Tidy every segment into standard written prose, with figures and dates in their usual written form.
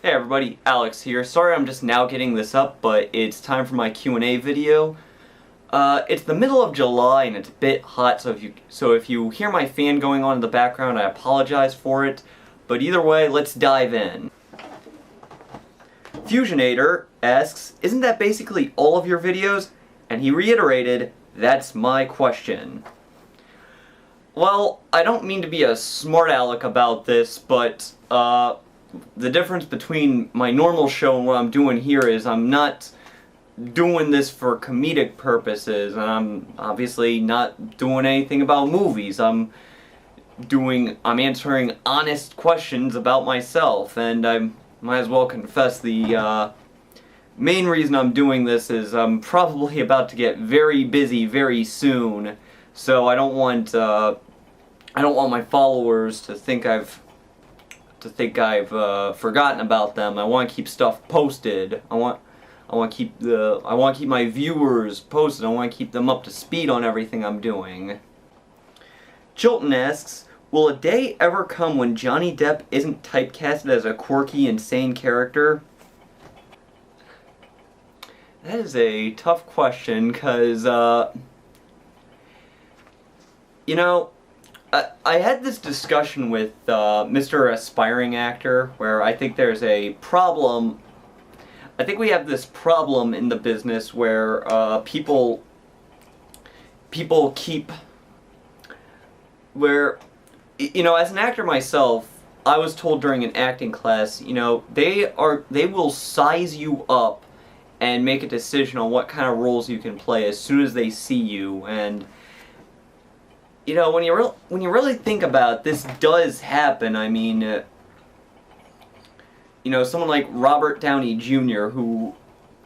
Hey everybody, Alex here. Sorry I'm just now getting this up, but it's time for my Q&A video. It's the middle of July and it's a bit hot, so if you hear my fan going on in the background, I apologize for it. But either way, let's dive in. Fusionator asks, isn't that basically all of your videos? And he reiterated, that's my question. Well, I don't mean to be a smart aleck about this, but the difference between my normal show and what I'm doing here is I'm not doing this for comedic purposes, and I'm obviously not doing anything about movies. I'm answering honest questions about myself, and I might as well confess the main reason I'm doing this is I'm probably about to get very busy very soon, so I don't want my followers to think I've forgotten about them. I want to keep stuff posted. I want to keep my viewers posted. I want to keep them up to speed on everything I'm doing. Chilton asks, will a day ever come when Johnny Depp isn't typecasted as a quirky, insane character? That is a tough question, because, you know, I had this discussion with Mr. Aspiring Actor, where I think there's a problem. I think we have this problem in the business where people keep, where, you know, as an actor myself, I was told during an acting class, you know, they will size you up and make a decision on what kind of roles you can play as soon as they see you. And you know, when you really think about it, this does happen. I mean, you know, someone like Robert Downey Jr., who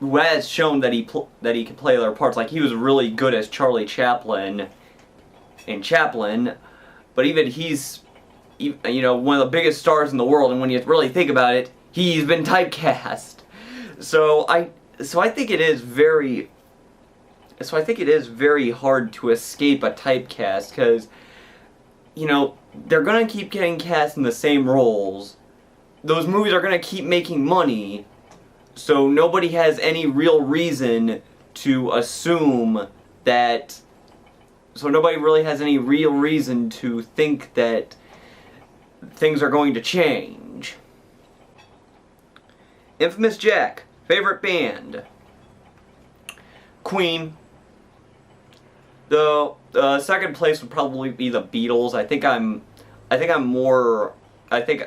has shown that he can play other parts. Like, he was really good as Charlie Chaplin in Chaplin, but even he's, you know, one of the biggest stars in the world. And when you really think about it, he's been typecast. So I think it is very hard to escape a typecast, because, you know, they're going to keep getting cast in the same roles. Those movies are going to keep making money, so nobody has any real reason to assume that, so nobody really has any real reason to think that things are going to change. Infamous Jack, favorite band? Queen. The second place would probably be the Beatles. I think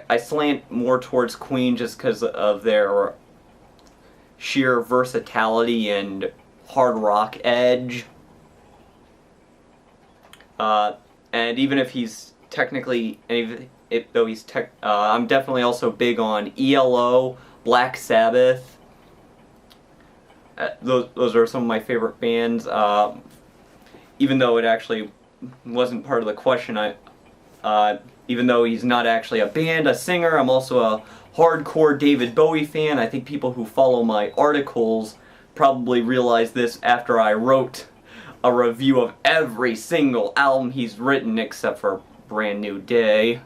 I slant more towards Queen just because of their sheer versatility and hard rock edge. And even if he's technically, I'm definitely also big on ELO, Black Sabbath. Those are some of my favorite bands. Even though it actually wasn't part of the question, even though he's not actually a band, a singer, I'm also a hardcore David Bowie fan. I think people who follow my articles probably realize this after I wrote a review of every single album he's written except for Brand New Day.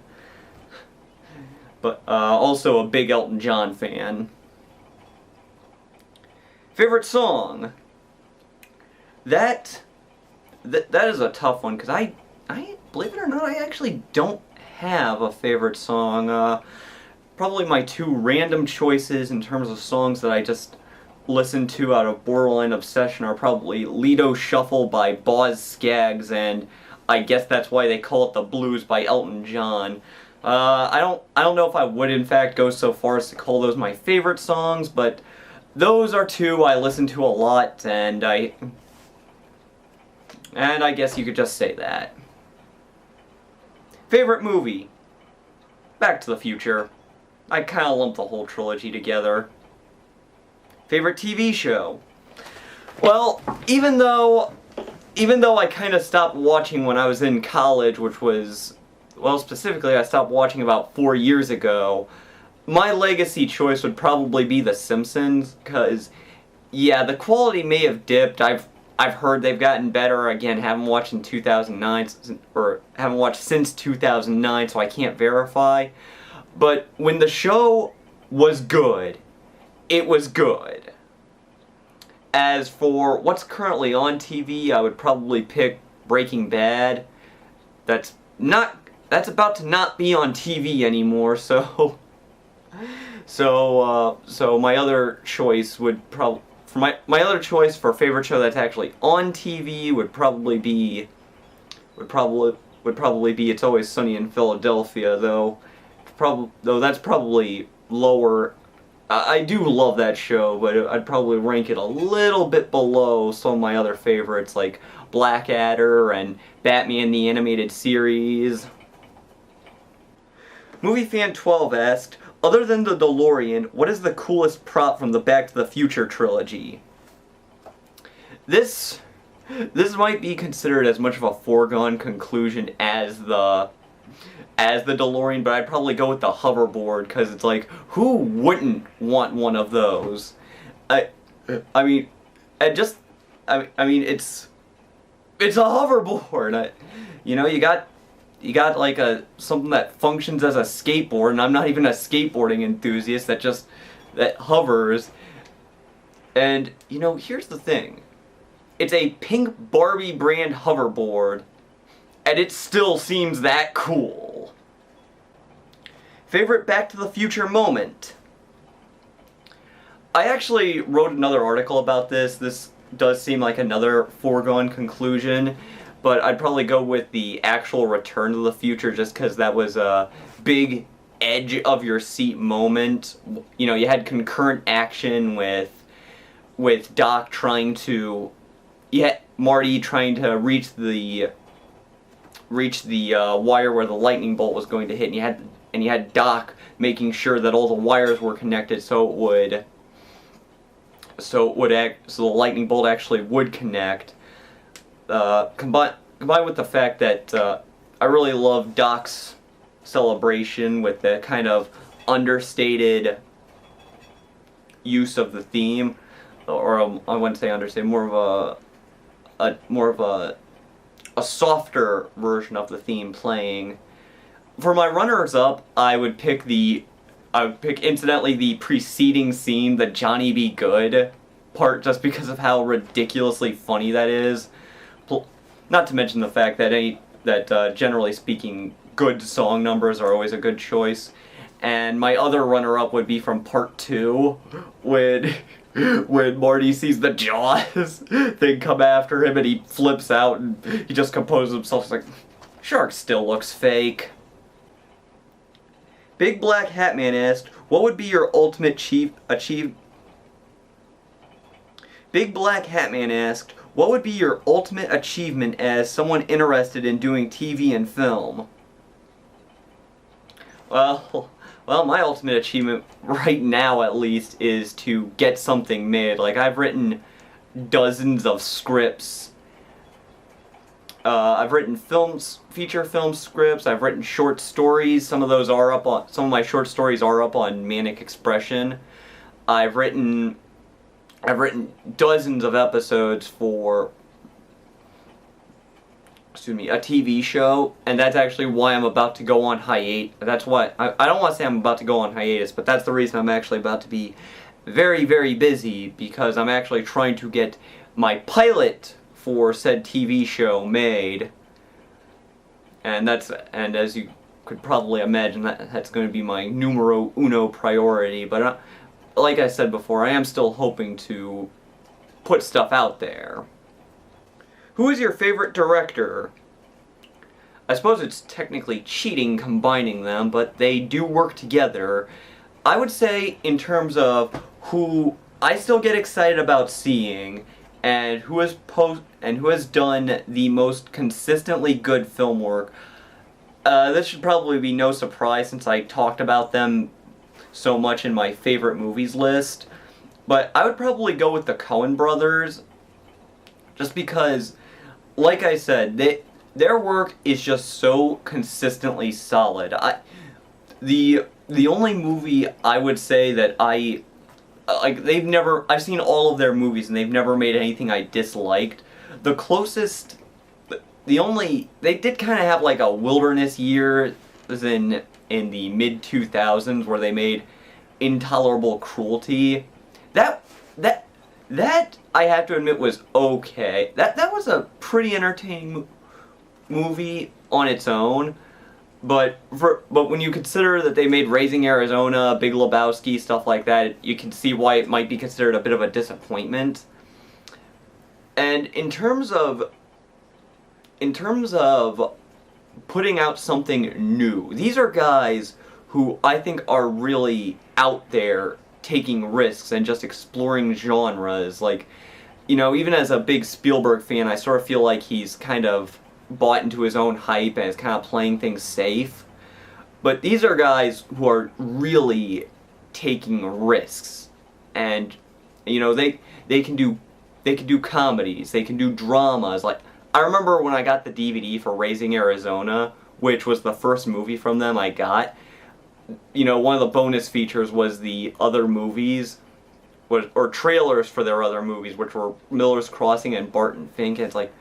But also a big Elton John fan. Favorite song? That is a tough one, because I believe it or not, I actually don't have a favorite song. Probably my two random choices in terms of songs that I just listen to out of borderline obsession are probably Lido Shuffle by Boz Scaggs, and I guess that's why they call it The Blues by Elton John. I don't know if I would in fact go so far as to call those my favorite songs, but those are two I listen to a lot, and I guess you could just say that. Favorite movie? Back to the Future. I kind of lump the whole trilogy together. Favorite TV show? Well, even though I kind of stopped watching when I was in college, which was, well, specifically I stopped watching about 4 years ago, my legacy choice would probably be The Simpsons, because, yeah, the quality may have dipped. I've heard they've gotten better. Again, haven't watched in 2009, or haven't watched since 2009, so I can't verify. But when the show was good. It was good. As for what's currently on TV, I would probably pick Breaking Bad. That's about to not be on TV anymore, so so my other choice would probably for my other choice for favorite show that's actually on TV would probably be It's Always Sunny in Philadelphia, though that's probably lower. I do love that show, but I'd probably rank it a little bit below some of my other favorites like Black Ater and Batman the Animated Series. Movie Fan 12 asked, other than the DeLorean, what is the coolest prop from the Back to the Future trilogy? This might be considered as much of a foregone conclusion as the DeLorean, but I'd probably go with the hoverboard, because it's like, who wouldn't want one of those? I mean, it's a hoverboard. You got like something that functions as a skateboard, and I'm not even a skateboarding enthusiast that hovers. And here's the thing. It's a pink Barbie brand hoverboard, and it still seems that cool. Favorite Back to the Future moment? I actually wrote another article about this. This does seem like another foregone conclusion, but I'd probably go with the actual Return to the Future just because that was a big edge of your seat moment. You had concurrent action with Doc trying to, Marty trying to reach the wire where the lightning bolt was going to hit, and you had Doc making sure that all the wires were connected so the lightning bolt actually would connect. Combined with the fact that I really love Doc's celebration with the kind of understated use of the theme, or I wouldn't say understated, more of a softer version of the theme playing. For my runners-up, I would pick incidentally the preceding scene, the Johnny Be Good part, just because of how ridiculously funny that is. Not to mention the fact that generally speaking, good song numbers are always a good choice. And my other runner-up would be from Part 2, when Marty sees the Jaws thing come after him and he flips out and he just composes himself. He's like, shark still looks fake. Big Black Hat Man asked, what would be your ultimate Big Black Hat Man asked, what would be your ultimate achievement as someone interested in doing TV and film? Well, my ultimate achievement right now, at least, is to get something made. Like, I've written dozens of scripts. I've written feature film scripts. I've written short stories. Some of my short stories are up on Manic Expression. I've written dozens of episodes for a TV show, and that's actually why I'm about to go on hiatus. That's why I don't want to say I'm about to go on hiatus, but that's the reason I'm actually about to be very, very busy, because I'm actually trying to get my pilot for said TV show made, and as you could probably imagine, that's going to be my numero uno priority. But like I said before, I am still hoping to put stuff out there. Who is your favorite director? I suppose it's technically cheating combining them, but they do work together. I would say, in terms of who I still get excited about seeing, and who has done the most consistently good film work, this should probably be no surprise since I talked about them so much in my favorite movies list, but I would probably go with the Coen brothers, just because, like I said, their work is just so consistently solid. The only movie I would say that I've seen all of their movies and they've never made anything I disliked. The closest, they did kind of have like a wilderness year, was in the mid-2000s, where they made intolerable cruelty. That I have to admit was okay. That was a pretty entertaining movie on its own. But when you consider that they made Raising Arizona, Big Lebowski, stuff like that, you can see why it might be considered a bit of a disappointment. And in terms of putting out something new, these are guys who I think are really out there taking risks and just exploring genres. Like, you know, even as a big Spielberg fan, I sort of feel like he's kind of bought into his own hype and is kind of playing things safe. But these are guys who are really taking risks, and you know, they can do comedies, they can do dramas. Like, I remember when I got the DVD for Raising Arizona, which was the first movie from them I got, you know, one of the bonus features was the other movies, or trailers for their other movies, which were Miller's Crossing and Barton Fink, and it's like,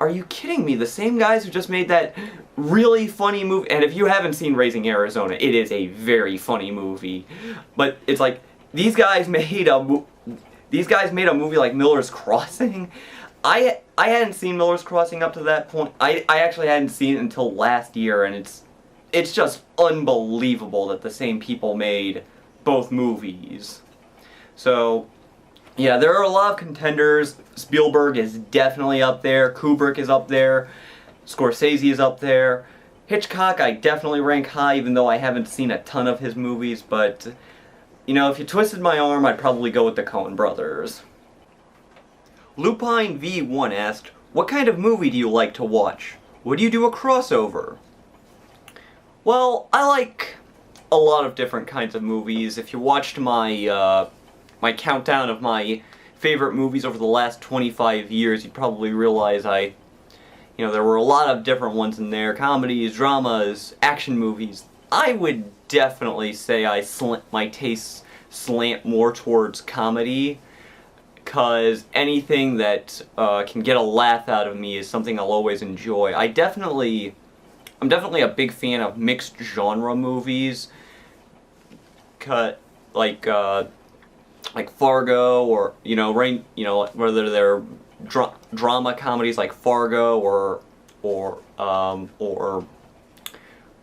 are you kidding me? The same guys who just made that really funny movie, and if you haven't seen Raising Arizona, it is a very funny movie, but it's like, these guys made a movie like Miller's Crossing. I hadn't seen Miller's Crossing up to that point. I actually hadn't seen it until last year, and it's just unbelievable that the same people made both movies. So, yeah, there are a lot of contenders. Spielberg is definitely up there. Kubrick is up there. Scorsese is up there. Hitchcock I definitely rank high, even though I haven't seen a ton of his movies, but, you know, if you twisted my arm, I'd probably go with the Coen brothers. Lupine V1 asked, what kind of movie do you like to watch? Would you do a crossover? Well, I like a lot of different kinds of movies. If you watched my my countdown of my favorite movies over the last 25 years, you'd probably realize there were a lot of different ones in there. Comedies, dramas, action movies. I would definitely say my tastes slant more towards comedy, because anything that can get a laugh out of me is something I'll always enjoy. I'm definitely a big fan of mixed genre movies, like Fargo, or whether they're drama comedies like Fargo, or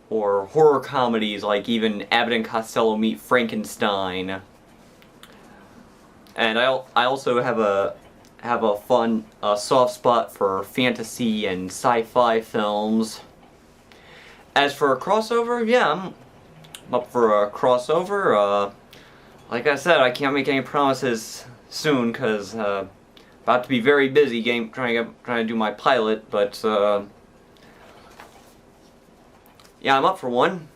horror comedies like even Abbott and Costello Meet Frankenstein. And I also have a fun soft spot for fantasy and sci-fi films. As for a crossover, yeah, I'm up for a crossover. Like I said, I can't make any promises soon, because about to be very busy trying to do my pilot, but yeah, I'm up for one.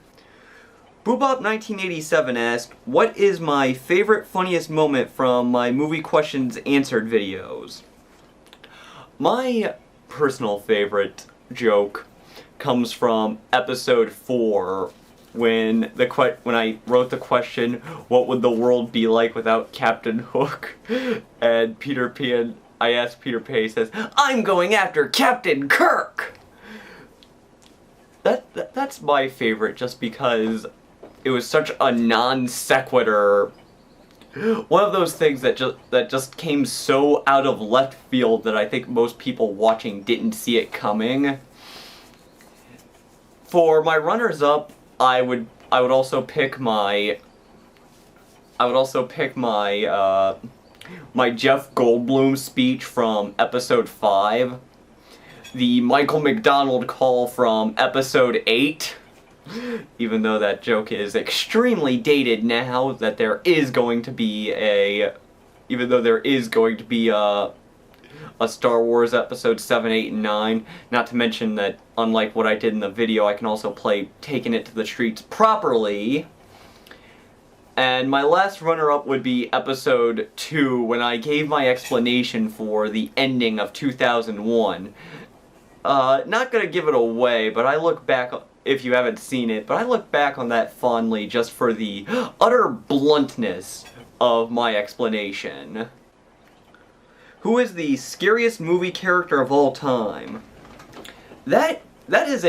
Boobop1987 asked, what is my favorite funniest moment from my movie questions answered videos? My personal favorite joke comes from episode 4, when I wrote the question, what would the world be like without Captain Hook? And I asked Peter Pan, he says, I'm going after Captain Kirk! That's my favorite, just because it was such a non sequitur. One of those things that just came so out of left field that I think most people watching didn't see it coming. For my runners-up, I would also pick my my Jeff Goldblum speech from episode 5, the Michael McDonald call from episode 8, even though that joke is extremely dated now, that there is going to be a Star Wars episode 7, 8, and 9, not to mention that, unlike what I did in the video, I can also play Taking It to the Streets properly. And my last runner-up would be episode 2, when I gave my explanation for the ending of 2001. Not gonna give it away, but I look back, if you haven't seen it, but I look back on that fondly just for the utter bluntness of my explanation. Who is the scariest movie character of all time? That is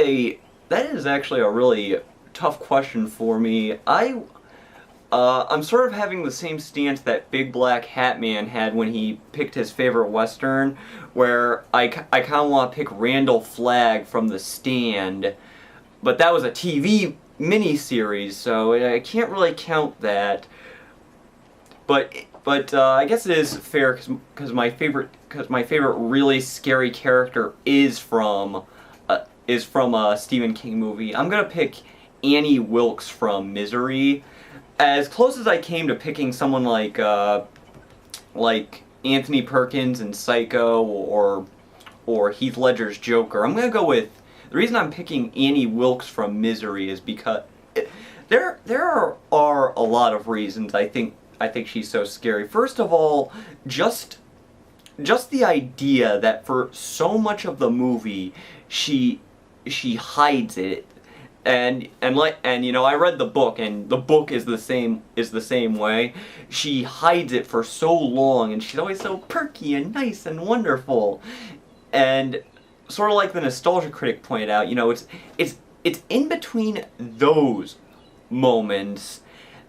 actually a really tough question for me. I'm sort of having the same stance that Big Black Hat Man had when he picked his favorite Western, where I kind of want to pick Randall Flagg from The Stand, but that was a TV miniseries, so I can't really count that. But I guess it is fair because my favorite really scary character is from a Stephen King movie. I'm gonna pick Annie Wilkes from Misery. As close as I came to picking someone like Anthony Perkins in Psycho or Heath Ledger's Joker, I'm gonna go with, the reason I'm picking Annie Wilkes from Misery is because there are a lot of reasons I think she's so scary. First of all, just the idea that for so much of the movie she hides it. And you know, I read the book, and the book is the same way. She hides it for so long, and she's always so perky and nice and wonderful. And sort of like the Nostalgia Critic pointed out, you know, it's in between those moments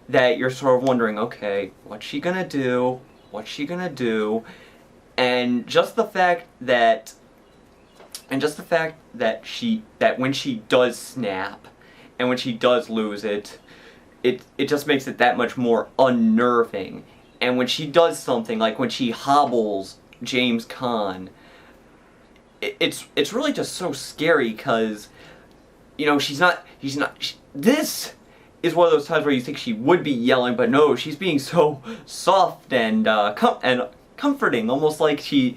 that you're sort of wondering, okay, what's she gonna do? What's she gonna do? And just the fact that when she does snap and when she does lose it, it just makes it that much more unnerving. And when she does something, like when she hobbles James Caan, it's really just so scary because, you know, this is one of those times where you think she would be yelling, but no, she's being so soft and comforting, almost like she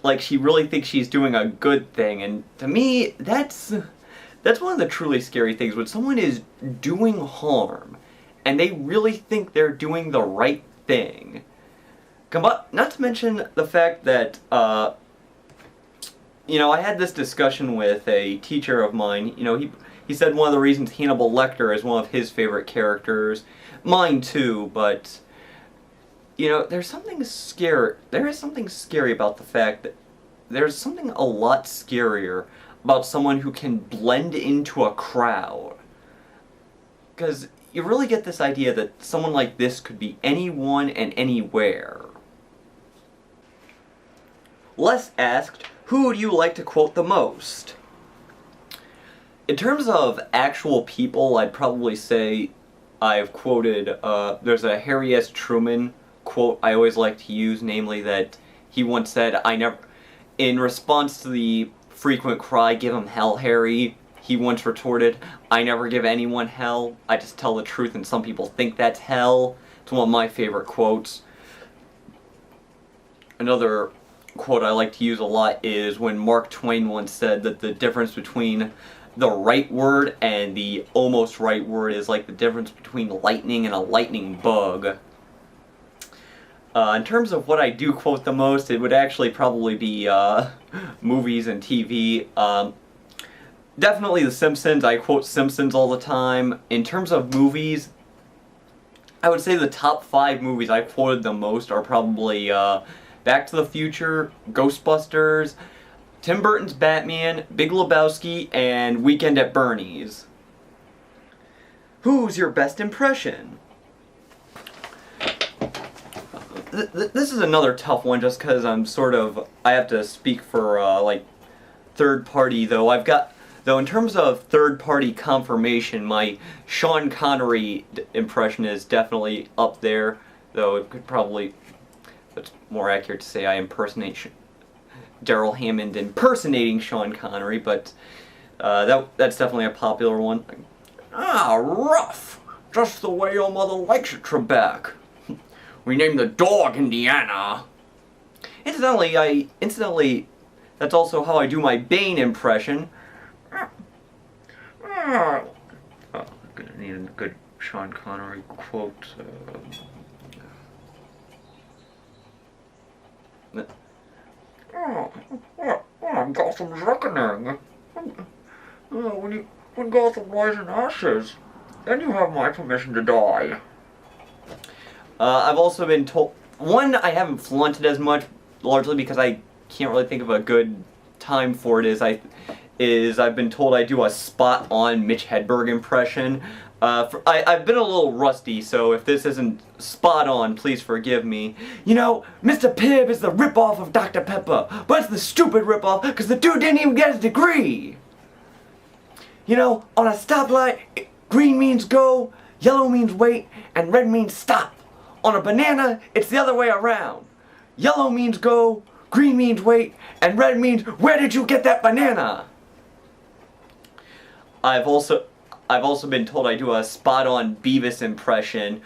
really thinks she's doing a good thing. And to me, that's one of the truly scary things, when someone is doing harm and they really think they're doing the right thing. Not to mention the fact that, you know, I had this discussion with a teacher of mine. You know, he said one of the reasons Hannibal Lecter is one of his favorite characters, mine too, but, you know, there is something scary about the fact that there's something a lot scarier about someone who can blend into a crowd. Because you really get this idea that someone like this could be anyone and anywhere. Les asked, who would you like to quote the most? In terms of actual people, I'd probably say I've quoted, there's a Harry S. Truman quote I always like to use, namely that he once said, in response to the frequent cry, "Give him hell, Harry," he once retorted, "I never give anyone hell, I just tell the truth and some people think that's hell." It's one of my favorite quotes. Another quote I like to use a lot is when Mark Twain once said that the difference between the right word and the almost right word is like the difference between lightning and a lightning bug. In terms of what I do quote the most, it would actually probably be movies and TV. Definitely The Simpsons. I quote Simpsons all the time. In terms of movies, I would say the top 5 movies I quoted the most are probably Back to the Future, Ghostbusters, Tim Burton's Batman, Big Lebowski, and Weekend at Bernie's. Who's your best impression? This is another tough one just because I have to speak for, like, third party, though. Though in terms of third party confirmation, my Sean Connery impression is definitely up there, though it's more accurate to say I impersonate Daryl Hammond impersonating Sean Connery, but that's definitely a popular one. Ah, rough! Just the way your mother likes it, Trebek. We named the dog Indiana. Incidentally, that's also how I do my Bane impression. Oh, gonna need a good Sean Connery quote. Gotham's reckoning. When Gotham lies in ashes, then you have my permission to die. I've also been told, one, I haven't flaunted as much, largely because I can't really think of a good time for it, is I've been told I do a spot-on Mitch Hedberg impression. I've been a little rusty, so if this isn't spot on, please forgive me. You know, Mr. Pibb is the ripoff of Dr. Pepper, but it's the stupid ripoff because the dude didn't even get his degree. You know, on a stoplight, green means go, yellow means wait, and red means stop. On a banana, it's the other way around. Yellow means go, green means wait, and red means where did you get that banana? I've also been told I do a spot-on Beavis impression.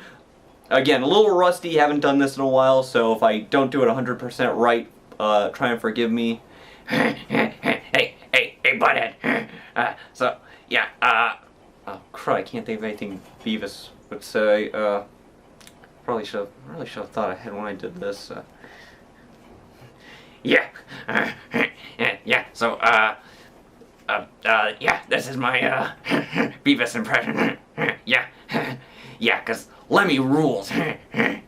Again, a little rusty, haven't done this in a while, so if I don't do it 100% right, try and forgive me. Hey, butthead. Oh, crud, I can't think of anything Beavis would say. Really should have thought ahead when I did this. Yeah, this is my, Beavis impression. Yeah, 'cause Lemmy rules.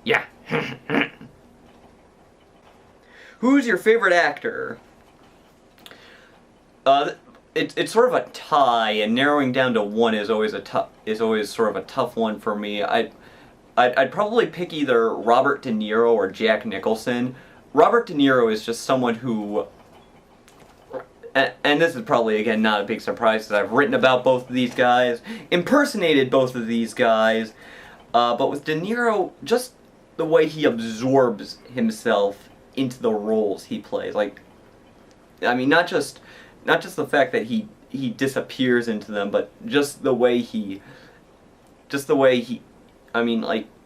Yeah. Who's your favorite actor? It's sort of a tie, and narrowing down to one is always sort of a tough one for me. I'd probably pick either Robert De Niro or Jack Nicholson. Robert De Niro is just someone who, and this is probably, again, not a big surprise because I've written about both of these guys, impersonated both of these guys, but with De Niro, just the way he absorbs himself into the roles he plays. Like, I mean, not just the fact that he disappears into them, but just the way he, I mean,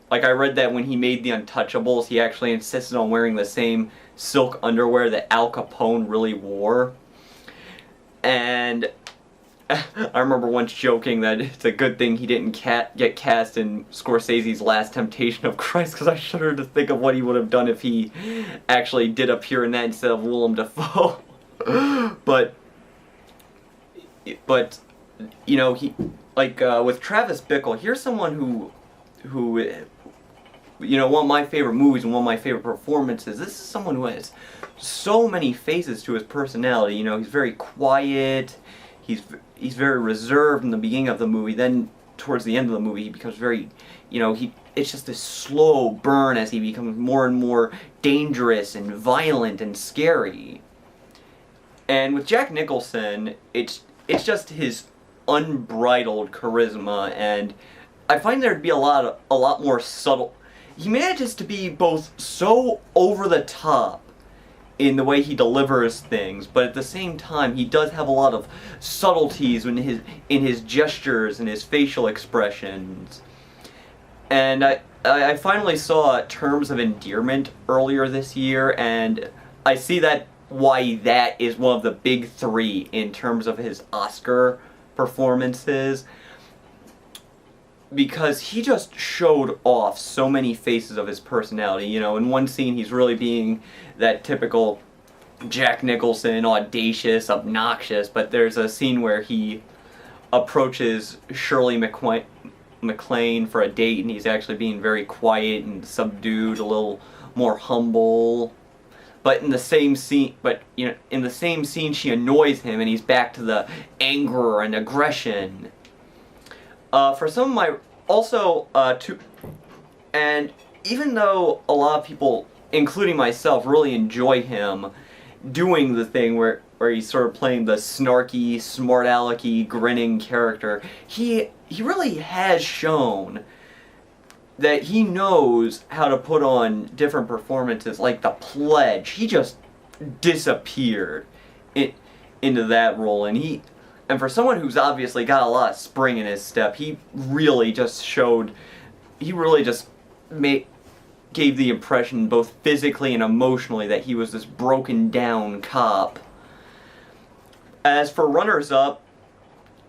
like I read that when he made The Untouchables, he actually insisted on wearing the same silk underwear that Al Capone really wore. And I remember once joking that it's a good thing he didn't get cast in Scorsese's Last Temptation of Christ, because I shudder to think of what he would have done if he actually did appear in that instead of Willem Dafoe. But you know, with Travis Bickle, here's someone who you know, one of my favorite movies and one of my favorite performances. This is someone who has so many faces to his personality. You know, he's very quiet, he's very reserved in the beginning of the movie, then towards the end of the movie he becomes very, you know, it's just this slow burn as he becomes more and more dangerous and violent and scary. And with Jack Nicholson, it's just his unbridled charisma, and I find there to be a lot more subtle. He manages to be both so over the top in the way he delivers things, but at the same time he does have a lot of subtleties in his gestures and his facial expressions. And I finally saw Terms of Endearment earlier this year, and I see that why that is one of the big three in terms of his Oscar performances, because he just showed off so many faces of his personality. You know, in one scene he's really being that typical Jack Nicholson, audacious, obnoxious, but there's a scene where he approaches Shirley MacLaine for a date, and he's actually being very quiet and subdued, a little more humble. But in the same scene, she annoys him, and he's back to the anger and aggression. For some of my, also, and even though a lot of people, including myself, really enjoy him doing the thing where he's sort of playing the snarky, smart-alecky, grinning character, he really has shown that he knows how to put on different performances. Like The Pledge, he just disappeared into that role, and for someone who's obviously got a lot of spring in his step, he really just gave the impression, both physically and emotionally, that he was this broken down cop. As for runners-up,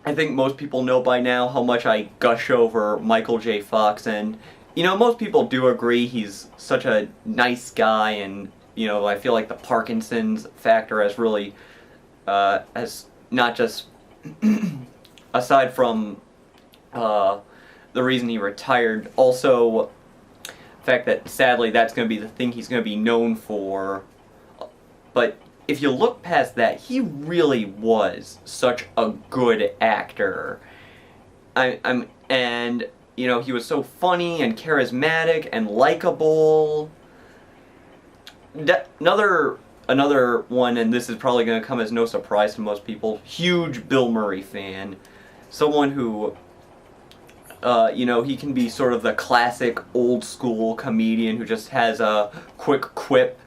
I think most people know by now how much I gush over Michael J. Fox, and you know, most people do agree he's such a nice guy, and you know, I feel like the Parkinson's factor has really, has not just, aside from the reason he retired, also the fact that sadly that's going to be the thing he's going to be known for. But if you look past that, he really was such a good actor. and you know, he was so funny and charismatic and likable. Another one, and this is probably going to come as no surprise to most people, huge Bill Murray fan. Someone who, you know, he can be sort of the classic old school comedian who just has a quick quip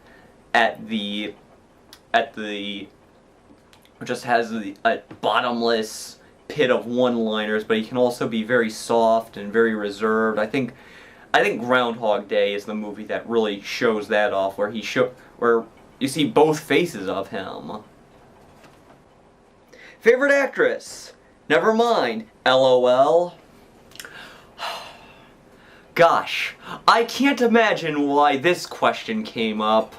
just has a bottomless pit of one-liners, but he can also be very soft and very reserved. I think Groundhog Day is the movie that really shows that off, where you see both faces of him. Favorite actress? Never mind. LOL. Gosh, I can't imagine why this question came up.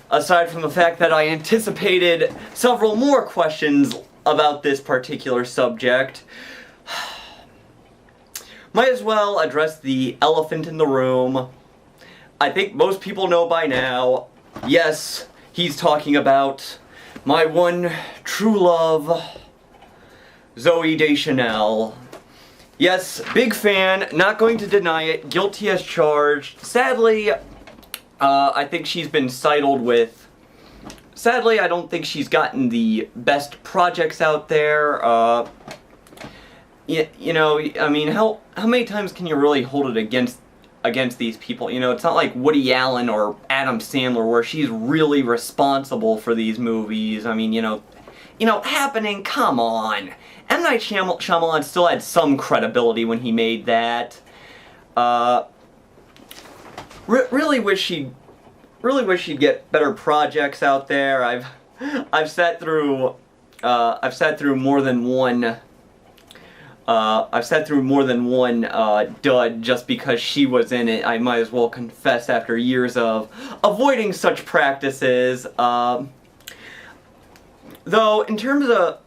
Aside from the fact that I anticipated several more questions about this particular subject, might as well address the elephant in the room. I think most people know by now. Yes, he's talking about my one true love, Zooey Deschanel. Yes, big fan, not going to deny it, guilty as charged. Sadly, I think she's been sidled with. Sadly, I don't think she's gotten the best projects out there. You know, I mean, how many times can you really hold it against these people? You know, it's not like Woody Allen or Adam Sandler where she's really responsible for these movies. I mean, you know, Happening, come on. M. Night Shyamalan still had some credibility when he made that. Really wish she'd get better projects out there. I've sat through more than one. I've sat through more than one dud just because she was in it. I might as well confess, after years of avoiding such practices. Though in terms of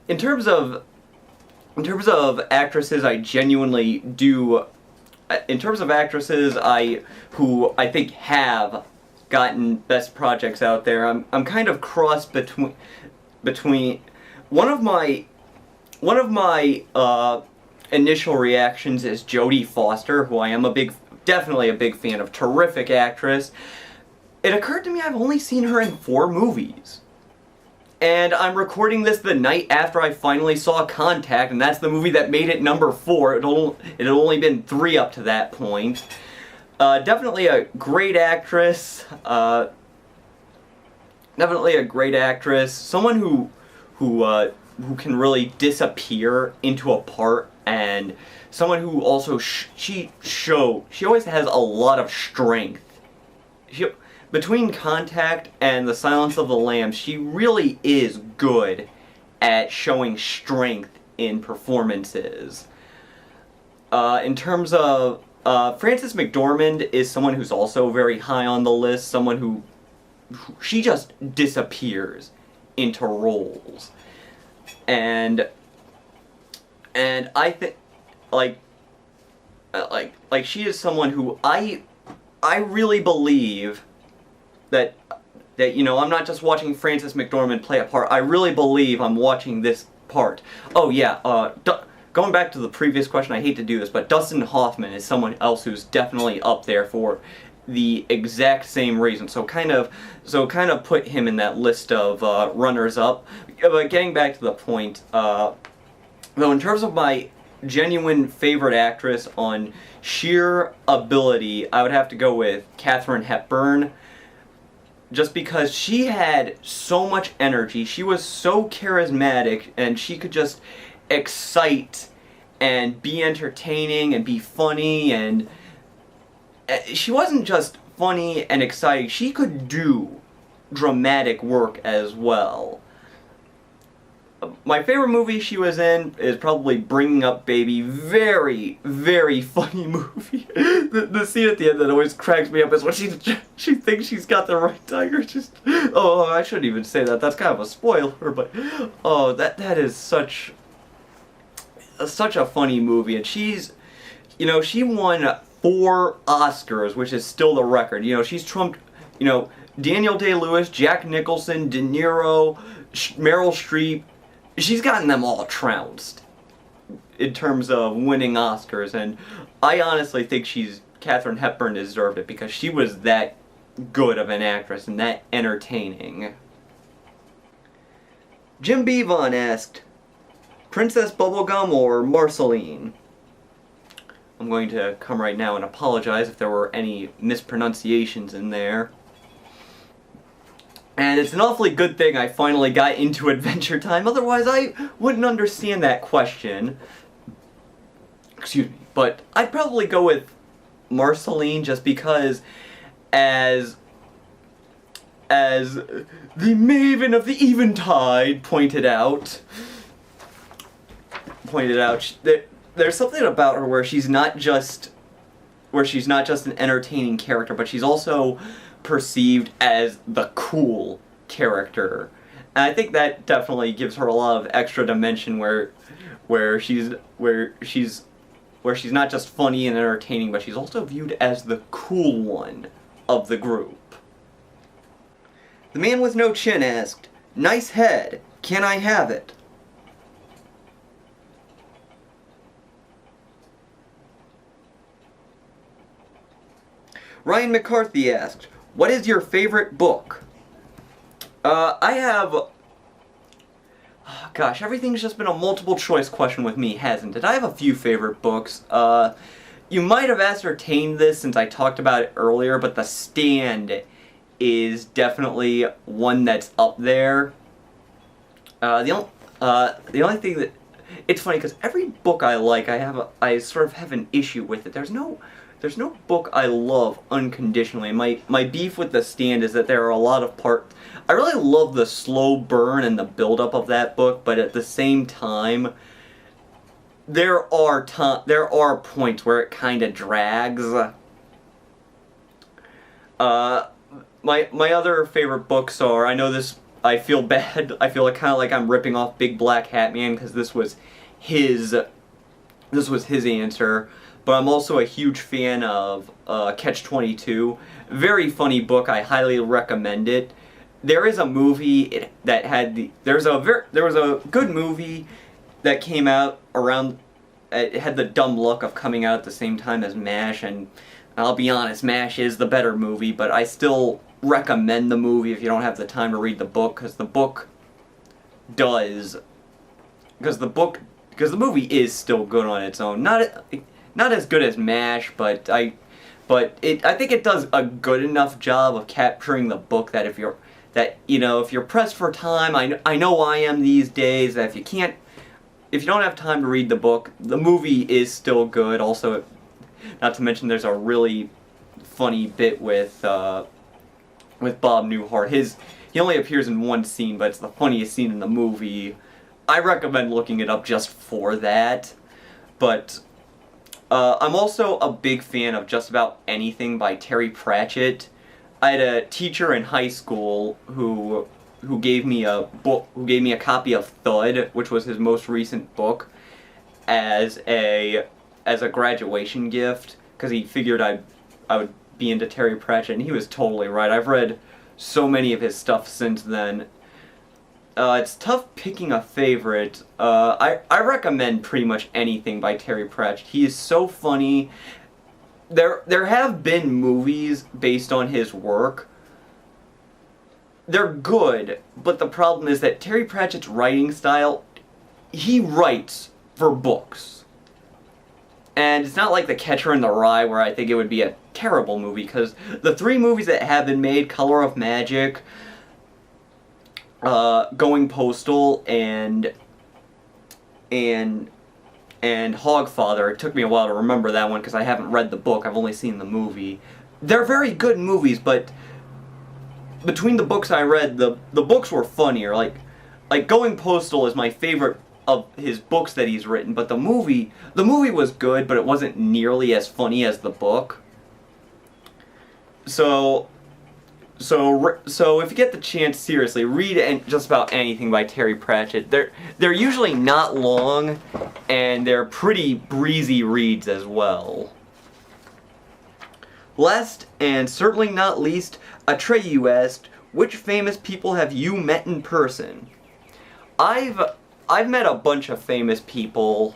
actresses, I genuinely do. In terms of actresses, who I think have gotten best projects out there, I'm kind of crossed between one of my initial reactions is Jodie Foster, who I am definitely a big fan of, terrific actress. It occurred to me I've only seen her in 4 movies. And I'm recording this the night after I finally saw Contact, and that's the movie that made it number 4. It had only been 3 up to that point. Definitely a great actress. Definitely a great actress. Someone who can really disappear into a part, and someone who also she always has a lot of strength. Between Contact and The Silence of the Lambs, she really is good at showing strength in performances. In terms of Frances McDormand is someone who's also very high on the list, someone who she just disappears into roles. And I think like she is someone who I really believe that you know, I'm not just watching Frances McDormand play a part. I really believe I'm watching this part. Oh yeah, going back to the previous question, I hate to do this, but Dustin Hoffman is someone else who's definitely up there for the exact same reason. So kind of put him in that list of runners up. But getting back to the point, though, in terms of my genuine favorite actress on sheer ability, I would have to go with Katharine Hepburn. Just because she had so much energy, she was so charismatic, and she could just excite and be entertaining and be funny, and she wasn't just funny and exciting, she could do dramatic work as well. My favorite movie she was in is probably Bringing Up Baby. Very, very funny movie. The scene at the end that always cracks me up is when she thinks she's got the right tiger. Oh, I shouldn't even say that. That's kind of a spoiler, but oh, that is such a funny movie. And she's, you know, she won 4 Oscars, which is still the record. You know, she's trumped, you know, Daniel Day-Lewis, Jack Nicholson, De Niro, Meryl Streep. She's gotten them all trounced. in terms of winning Oscars, and I honestly think Katharine Hepburn deserved it because she was that good of an actress and that entertaining. Jim Beavon asked, Princess Bubblegum or Marceline? I'm going to come right now and apologize if there were any mispronunciations in there. And it's an awfully good thing I finally got into Adventure Time, otherwise I wouldn't understand that question. Excuse me. But I'd probably go with Marceline just because as the Maven of the Eventide pointed out, there's something about her where she's not just an entertaining character, but she's also perceived as the cool character. And I think that definitely gives her a lot of extra dimension where she's not just funny and entertaining, but she's also viewed as the cool one of the group. The man with no chin asked, Nice head, can I have it? Ryan McCarthy asked, What is your favorite book? Gosh, everything's just been a multiple choice question with me, hasn't it? I have a few favorite books. You might have ascertained this since I talked about it earlier, but The Stand is definitely one that's up there. The only thing that... It's funny, because every book I like, I sort of have an issue with it. There's no book I love unconditionally. My beef with The Stand is that there are a lot of parts... I really love the slow burn and the build-up of that book, but at the same time, there are points where it kind of drags. My other favorite books are... I feel bad. I feel kind of like I'm ripping off Big Black Hat Man because this was his answer. But I'm also a huge fan of Catch-22. Very funny book. I highly recommend it. There is a movie there was a good movie that came out around. It had the dumb luck of coming out at the same time as MASH, and I'll be honest, MASH is the better movie, but I still recommend the movie if you don't have the time to read the book, because the movie is still good on its own. Not as good as MASH, but I think it does a good enough job of capturing the book that if you're pressed for time, I know I am these days, that if you don't have time to read the book, the movie is still good. Also, not to mention there's a really funny bit with Bob Newhart. He only appears in one scene, but it's the funniest scene in the movie. I recommend looking it up just for that. But I'm also a big fan of just about anything by Terry Pratchett. I had a teacher in high school who gave me a copy of Thud, which was his most recent book, as a graduation gift, because he figured I would be into Terry Pratchett, and he was totally right. I've read so many of his stuff since then. It's tough picking a favorite. I recommend pretty much anything by Terry Pratchett. He is so funny. There have been movies based on his work. They're good, but the problem is that Terry Pratchett's writing style, he writes for books. And it's not like The Catcher in the Rye, where I think it would be a terrible movie, because the 3 movies that have been made, Color of Magic, Going Postal, and Hogfather. It took me a while to remember that one because I haven't read the book, I've only seen the movie. They're very good movies, but between the books I read, the books were funnier. Like Going Postal is my favorite of his books that he's written, but the movie was good, but it wasn't nearly as funny as the book. So if you get the chance, seriously, read just about anything by Terry Pratchett. They're usually not long, and they're pretty breezy reads as well. Last, and certainly not least, Atreyu asked, which famous people have you met in person? I've met a bunch of famous people.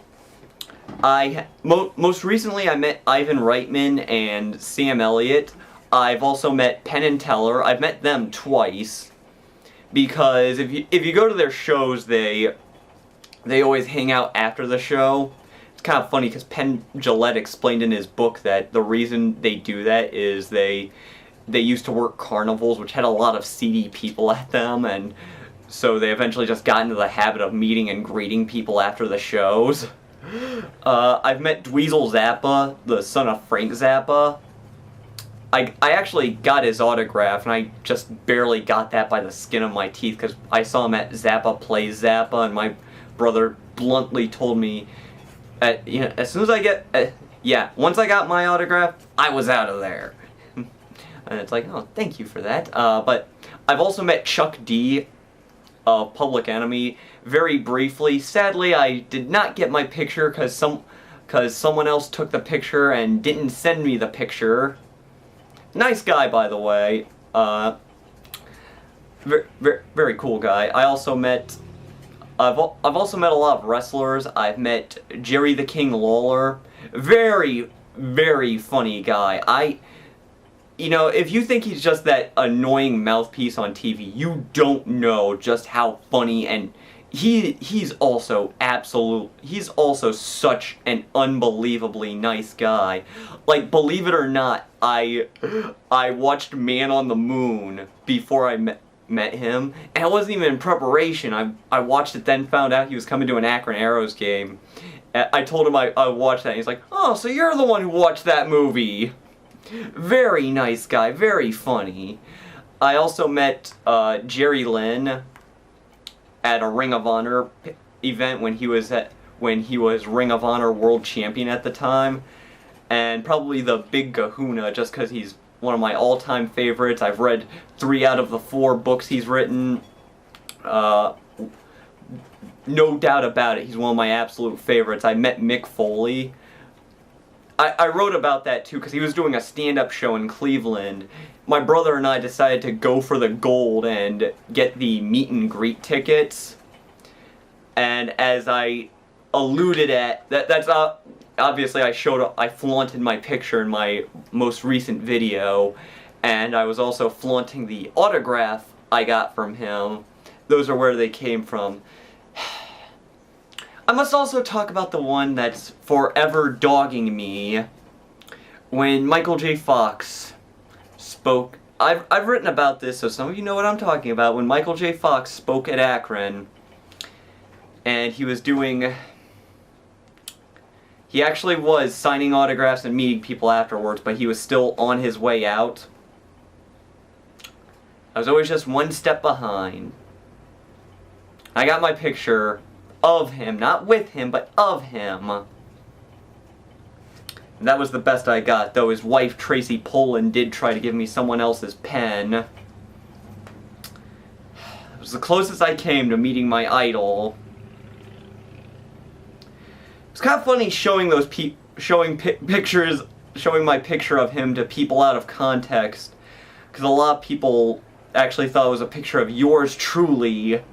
Most recently I met Ivan Reitman and Sam Elliott. I've also met Penn and Teller. I've met them twice because if you go to their shows, they always hang out after the show. It's kind of funny because Penn Jillette explained in his book that the reason they do that is they used to work carnivals, which had a lot of seedy people at them, and so they eventually just got into the habit of meeting and greeting people after the shows. I've met Dweezil Zappa, the son of Frank Zappa. I actually got his autograph, and I just barely got that by the skin of my teeth, because I saw him at Zappa Plays Zappa, and my brother bluntly told me, as soon as I get, once I got my autograph, I was out of there. And it's like, oh, thank you for that. But I've also met Chuck D of Public Enemy very briefly. Sadly, I did not get my picture because someone else took the picture and didn't send me the picture. Nice guy, by the way. Very cool guy. I've also met a lot of wrestlers. I've met Jerry the King Lawler. Very, very funny guy. If you think he's just that annoying mouthpiece on TV, you don't know just how funny, and he's also such an unbelievably nice guy. Like, believe it or not, I watched Man on the Moon before I met him, and it wasn't even in preparation. I watched it, then found out he was coming to an Akron Arrows game. I told him I watched that, and he's like, oh, so you're the one who watched that movie. Very nice guy, very funny. I also met Jerry Lynn at a Ring of Honor event when he was Ring of Honor World Champion at the time, and probably the Big Kahuna just because he's one of my all-time favorites. I've read 3 out of the 4 books he's written. No doubt about it, he's one of my absolute favorites. I met Mick Foley. I wrote about that too because he was doing a stand-up show in Cleveland. My brother and I decided to go for the gold and get the meet and greet tickets. And as I alluded at, that's obviously I flaunted my picture in my most recent video, and I was also flaunting the autograph I got from him. Those are where they came from. I must also talk about the one that's forever dogging me. When Michael J. Fox spoke, I've written about this, so some of you know what I'm talking about. When Michael J. Fox spoke at Akron, and he actually was signing autographs and meeting people afterwards, but he was still on his way out. I was always just one step behind. I got my picture of him, not with him, but of him. And that was the best I got, though his wife, Tracy Poland, did try to give me someone else's pen. It was the closest I came to meeting my idol. It's kind of funny showing my picture of him to people out of context, because a lot of people actually thought it was a picture of yours truly.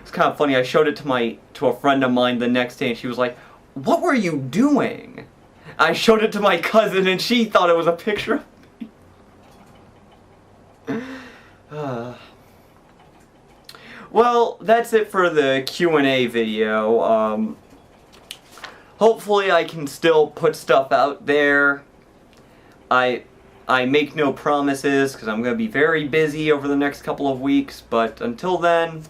It's kind of funny. I showed it to a friend of mine the next day, and she was like, "What were you doing?" I showed it to my cousin, and she thought it was a picture of me. Well, that's it for the Q&A video. Hopefully I can still put stuff out there. I make no promises, because I'm going to be very busy over the next couple of weeks, but until then,